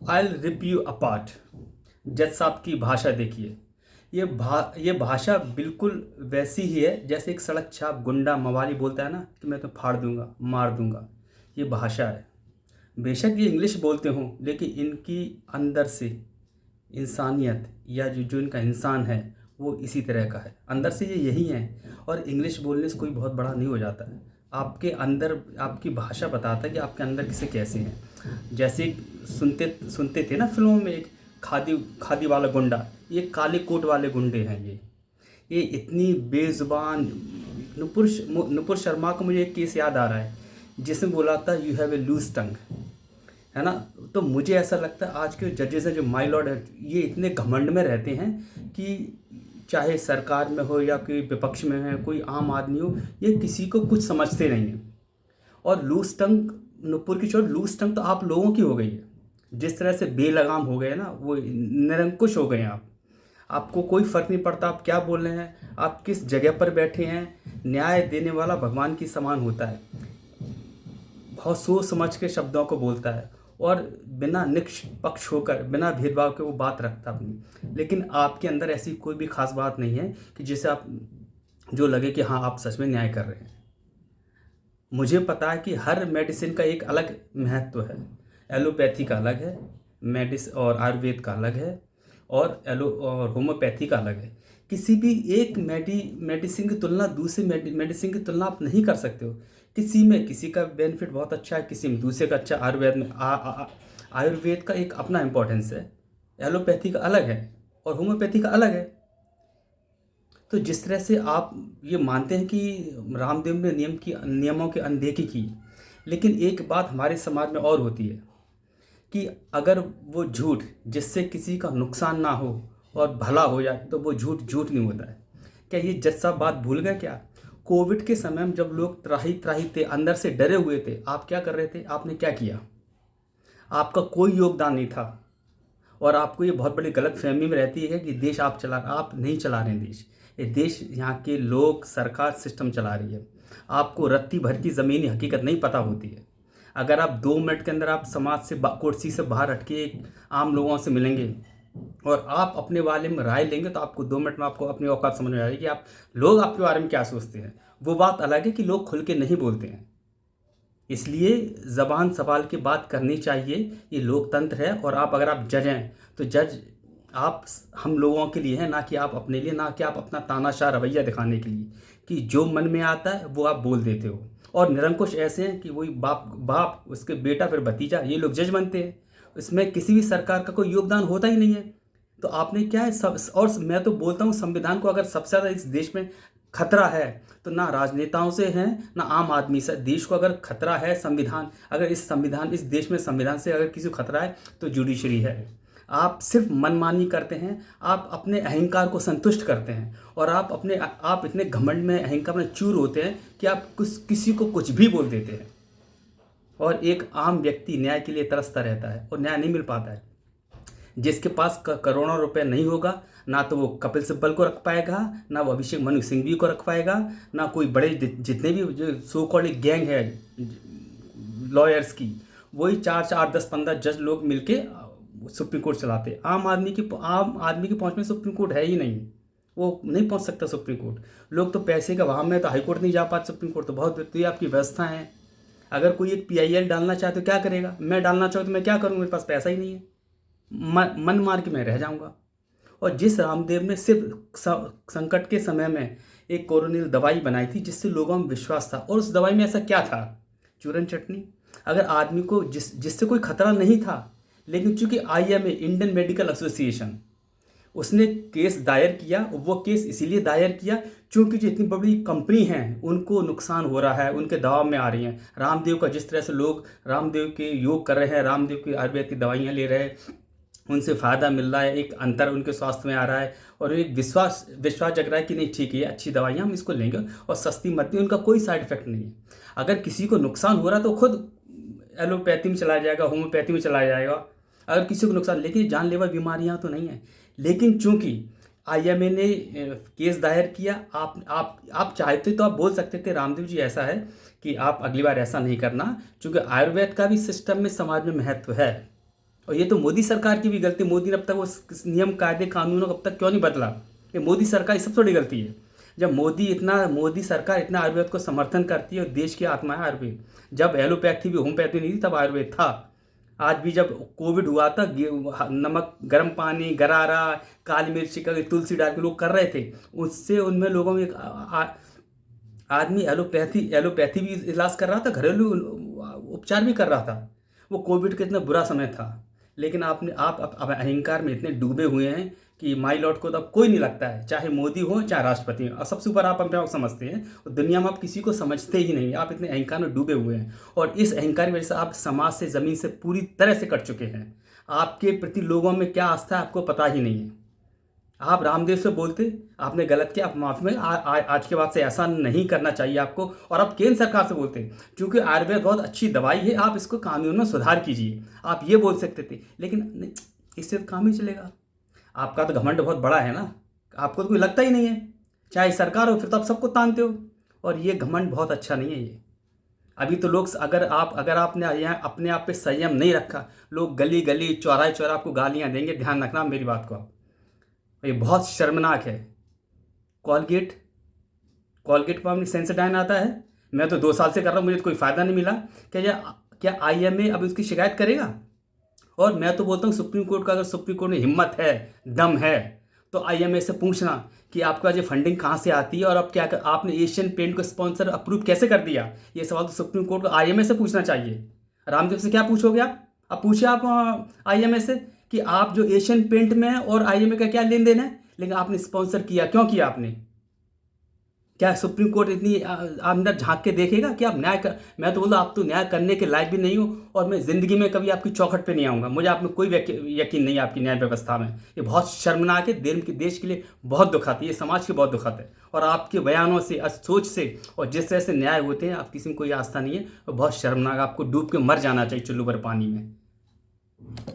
I will rip you apart. जज साहब की भाषा देखिए। ये भाषा बिल्कुल वैसी ही है जैसे एक सड़क छाप गुंडा मवाली बोलता है ना कि मैं तुम्हें फाड़ दूंगा, मार दूंगा। ये भाषा है। बेशक ये इंग्लिश बोलते हों, लेकिन इनकी अंदर से इंसानियत या जो जो इनका इंसान है वो इसी तरह का है। अंदर से ये यही है। और इंग्लिश बोलने से कोई बहुत बड़ा नहीं हो जाता है। आपके अंदर आपकी भाषा बताता है कि आपके अंदर किसे कैसे हैं। जैसे सुनते सुनते थे ना फिल्मों में, एक खादी खादी वाला गुंडा, ये काले कोट वाले गुंडे हैं। ये इतनी बेजुबान। नुपुर शर्मा का मुझे एक केस याद आ रहा है जिसमें बोला था यू हैव ए लूज टंग, है ना। तो मुझे ऐसा लगता है आज के जजेस हैं जो माय लॉर्ड है, ये इतने घमंड में रहते हैं कि चाहे सरकार में हो या कोई विपक्ष में है, कोई आम आदमी हो, ये किसी को कुछ समझते नहीं हैं। और लूज टंग, नुपुर की चोट लूज टंग तो आप लोगों की हो गई है। जिस तरह से बेलगाम हो गए ना, वो निरंकुश हो गए हैं आप। आपको कोई फ़र्क नहीं पड़ता आप क्या बोल रहे हैं, आप किस जगह पर बैठे हैं। न्याय देने वाला भगवान की समान होता है। बहुत सोच समझ के शब्दों को बोलता है और बिना निष्पक्ष होकर, बिना भेदभाव के वो बात रखता अपनी। लेकिन आपके अंदर ऐसी कोई भी खास बात नहीं है कि जिसे आप जो लगे कि हाँ आप सच में न्याय कर रहे हैं। मुझे पता है कि हर मेडिसिन का एक अलग महत्व है। एलोपैथी का अलग है, और आयुर्वेद का अलग है, और होम्योपैथी का अलग है। किसी भी एक मेडिसिन की तुलना दूसरी मेडिसिन की तुलना आप नहीं कर सकते हो। किसी में किसी का बेनिफिट बहुत अच्छा है, किसी में दूसरे का अच्छा। आयुर्वेद में आयुर्वेद का एक अपना इम्पोर्टेंस है, एलोपैथी का अलग है और होम्योपैथी का अलग है। तो जिस तरह से आप ये मानते हैं कि रामदेव ने नियमों की अनदेखी की, लेकिन एक बात हमारे समाज में और होती है कि अगर वो झूठ जिससे किसी का नुकसान ना हो और भला हो जाए तो वो झूठ झूठ नहीं होता है। क्या ये जज साहब बात भूल गए क्या? कोविड के समय में जब लोग त्राही त्राही थे, अंदर से डरे हुए थे, आप क्या कर रहे थे? आपने क्या किया? आपका कोई योगदान नहीं था। और आपको ये बहुत बड़ी गलत फहमी में रहती है कि देश आप नहीं चला रहे हैं देश। ये देश, यहाँ के लोग, सरकार सिस्टम चला रही है। आपको रत्ती भर की ज़मीनी हकीकत नहीं पता होती है। अगर आप 2 मिनट के अंदर आप समाज से कुर्सी से बाहर हट के आम लोगों से मिलेंगे और आप अपने बारे में राय लेंगे तो आपको 2 मिनट में आपको अपनी औकात समझ में आएगी कि आप लोग आपके बारे में क्या सोचते हैं। वो बात अलग है कि लोग खुल के नहीं बोलते हैं। इसलिए ज़बान संभाल के बात करनी चाहिए। ये लोकतंत्र है। और आप अगर आप जज हैं तो जज आप हम लोगों के लिए हैं, ना कि आप अपने लिए, ना कि आप अपना तानाशाह रवैया दिखाने के लिए कि जो मन में आता है वो आप बोल देते हो। और निरंकुश ऐसे हैं कि वही बाप बाप उसके बेटा फिर भतीजा, ये लोग जज बनते हैं। इसमें किसी भी सरकार का कोई योगदान होता ही नहीं है। तो आपने क्या है सब। और मैं तो बोलता हूँ संविधान को अगर सबसे ज़्यादा इस देश में खतरा है तो ना राजनेताओं से है ना आम आदमी से। देश को अगर खतरा है संविधान, अगर इस देश में संविधान से अगर किसी को खतरा है तो जुडिशरी है। आप सिर्फ मनमानी करते हैं, आप अपने अहंकार को संतुष्ट करते हैं और आप इतने घमंड में, अहंकार में चूर होते हैं कि आप किसी को कुछ भी बोल देते हैं। और एक आम व्यक्ति न्याय के लिए तरसता रहता है और न्याय नहीं मिल पाता है। जिसके पास करोड़ों रुपए नहीं होगा, ना तो वो कपिल सिब्बल को रख पाएगा, ना वो अभिषेक मनु सिंघवी को रख पाएगा, ना कोई बड़े जितने भी जो सो कॉल्ड गैंग है लॉयर्स की, वही 4 4 10 15 जज लोग मिलके सुप्रीम कोर्ट चलाते। आम आदमी की पहुंच में सुप्रीम कोर्ट है ही नहीं। वो नहीं पहुंच सकता सुप्रीम कोर्ट। लोग तो पैसे का वहां में तो हाई कोर्ट नहीं जा पाते, सुप्रीम कोर्ट तो बहुत, तो ये आपकी व्यवस्था है। अगर कोई एक PIL डालना चाहे तो क्या करेगा? मैं डालना चाहूँ तो मैं क्या करूँ? मेरे पास पैसा ही नहीं है। मन मार के मैं रह जाऊंगा। और जिस रामदेव ने सिर्फ संकट के समय में एक कोरोनिल दवाई बनाई थी जिससे लोगों में विश्वास था, और उस दवाई में ऐसा क्या था? चूरन चटनी। अगर आदमी को जिससे कोई खतरा नहीं था, लेकिन चूंकि IMA, इंडियन मेडिकल एसोसिएशन, उसने केस दायर किया। वो केस इसीलिए दायर किया क्योंकि जो इतनी बड़ी कंपनी हैं उनको नुकसान हो रहा है, उनके दबाव में आ रही हैं। रामदेव का जिस तरह से लोग रामदेव के योग कर रहे हैं, रामदेव की आयुर्वेद की दवाइयाँ ले रहे हैं, उनसे फ़ायदा मिल रहा है, एक अंतर उनके स्वास्थ्य में आ रहा है और एक विश्वास जग रहा है कि नहीं ठीक है, ये अच्छी दवाइयाँ, हम इसको लेंगे और सस्ती मत, उनका कोई साइड इफेक्ट नहीं है। अगर किसी को नुकसान हो रहा है तो खुद एलोपैथी में चला जाएगा, होम्योपैथी में चला जाएगा। अगर किसी को नुकसान, लेकिन जानलेवा बीमारियाँ तो नहीं है। लेकिन चूंकि IMA ने केस दायर किया, आप चाहते तो आप बोल सकते थे रामदेव जी ऐसा है कि आप अगली बार ऐसा नहीं करना, क्योंकि आयुर्वेद का भी सिस्टम में, समाज में महत्व है। और ये तो मोदी सरकार की भी गलती, मोदी ने अब तक वो नियम कायदे कानूनों को अब तक क्यों नहीं बदला? ये मोदी सरकार की सबसे बड़ी गलती है। जब मोदी सरकार इतना आयुर्वेद को समर्थन करती है और देश की आत्मा है आयुर्वेद, जब एलोपैथी भी होम्योपैथी नहीं थी तब आयुर्वेद था। आज भी जब कोविड हुआ था, नमक, गर्म पानी, गरारा, काली मिर्ची का तुलसी डाल के लोग कर रहे थे, उससे उनमें लोगों में आदमी एलोपैथी भी इलाज कर रहा था, घरेलू उपचार भी कर रहा था। वो कोविड का इतना बुरा समय था, लेकिन आप अब अहंकार में इतने डूबे हुए हैं कि माई लॉर्ड को तो अब कोई नहीं लगता है, चाहे मोदी हो चाहे राष्ट्रपति हो। और सबसे ऊपर आप अपने आप समझते हैं और दुनिया में आप किसी को समझते ही नहीं। आप इतने अहंकार में डूबे हुए हैं और इस अहंकार की वजह से आप समाज से, ज़मीन से पूरी तरह से कट चुके हैं। आपके प्रति लोगों में क्या आस्था है आपको पता ही नहीं है। आप रामदेव से बोलते, आपने गलत किया, आप माफ़ी में आज के बाद से ऐसा नहीं करना चाहिए आपको। और आप केंद्र सरकार से बोलते, क्योंकि आयुर्वेद बहुत अच्छी दवाई है, आप इसको कानून में सुधार कीजिए, आप ये बोल सकते थे। लेकिन इससे तो काम ही चलेगा। आपका तो घमंड बहुत बड़ा है ना, आपको तो कोई लगता ही नहीं है, चाहे सरकार हो फिर तो आप सबको तानते हो। और ये घमंड बहुत अच्छा नहीं है। ये अभी तो लोग, अगर आपने यहाँ अपने आप पे संयम नहीं रखा, लोग गली गली चौराहे चौराहे आपको गालियाँ देंगे। ध्यान रखना मेरी बात को आप। ये बहुत शर्मनाक है। कॉलगेट पर अपनी सेंसोडाइन आता है, मैं तो 2 साल से कर रहा हूँ, मुझे तो कोई फ़ायदा नहीं मिला। क्या IMA अब उसकी शिकायत करेगा? और मैं तो बोलता हूँ सुप्रीम कोर्ट का, अगर सुप्रीम कोर्ट में हिम्मत है, दम है, तो IMA से पूछना कि आपका जो फंडिंग कहाँ से आती है और अब क्या आपने एशियन पेंट को स्पॉन्सर अप्रूव कैसे कर दिया। ये सवाल तो सुप्रीम कोर्ट को IMA से पूछना चाहिए। रामदेव से क्या पूछोगे आप? अब पूछिए आप IMA से कि आप जो एशियन पेंट में और IMA का क्या लेन देन है, लेकिन आपने स्पॉन्सर किया, क्यों किया आपने? क्या सुप्रीम कोर्ट इतनी अंदर झांक के देखेगा कि आप मैं तो बोलता आप तो न्याय करने के लायक भी नहीं हो, और मैं ज़िंदगी में कभी आपकी चौखट पे नहीं आऊँगा। मुझे आप में कोई यकीन नहीं है आपकी न्याय व्यवस्था में। ये बहुत शर्मनाक है, देश के लिए बहुत दुखद है, ये समाज के बहुत दुखद है। और आपके बयानों से, सोच से और जिस तरह से न्याय होते हैं, आप किसी में कोई आस्था नहीं है और बहुत शर्मनाक। आपको डूब के मर जाना चाहिए चुल्लू भर पानी में।